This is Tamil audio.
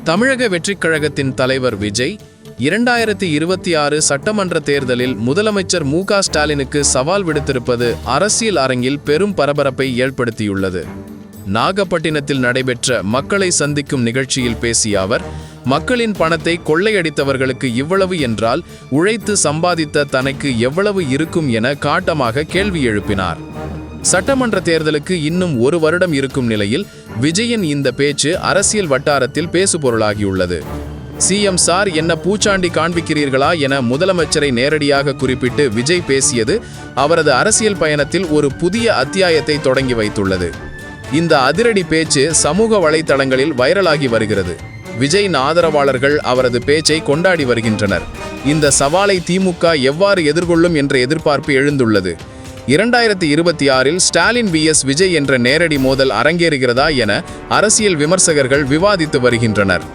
தமிழக வெற்றிக் கழகத்தின் தலைவர் விஜய் 2026 சட்டமன்ற தேர்தலில் முதலமைச்சர் மு.க. ஸ்டாலினுக்கு சவால் விடுத்திருப்பது அரசியல் அரங்கில் பெரும் பரபரப்பை ஏற்படுத்தியுள்ளது. நாகப்பட்டினத்தில் நடைபெற்ற மக்களை சந்திக்கும் நிகழ்ச்சியில் பேசிய அவர், மக்களின் பணத்தை கொள்ளையடித்தவர்களுக்கு இவ்வளவு என்றால் உழைத்து சம்பாதித்த தனக்கு எவ்வளவு இருக்கும் என காட்டமாக கேள்வி எழுப்பினார். சட்டமன்ற தேர்தலுக்கு இன்னும் 1 வருடம் இருக்கும் நிலையில் விஜயின் இந்த பேச்சு அரசியல் வட்டாரத்தில் பேசுபொருளாகியுள்ளது. சிஎம் சார், என்ன பூச்சாண்டி காண்பிக்கிறீர்களா என முதலமைச்சரை நேரடியாக குறிப்பிட்டு விஜய் பேசியது அவரது அரசியல் பயணத்தில் ஒரு புதிய அத்தியாயத்தை தொடங்கி வைத்துள்ளது. இந்த அதிரடி பேச்சு சமூக வலைத்தளங்களில் வைரலாகி வருகிறது. விஜயின் ஆதரவாளர்கள் அவரது பேச்சை கொண்டாடி வருகின்றனர். இந்த சவாலை திமுக எவ்வாறு எதிர்கொள்ளும் என்ற எதிர்பார்ப்பு எழுந்துள்ளது. 2026இல் ஸ்டாலின் vs விஜய் என்ற நேரடி மோதல் அரங்கேறுகிறதா என அரசியல் விமர்சகர்கள் விவாதித்து வருகின்றனர்.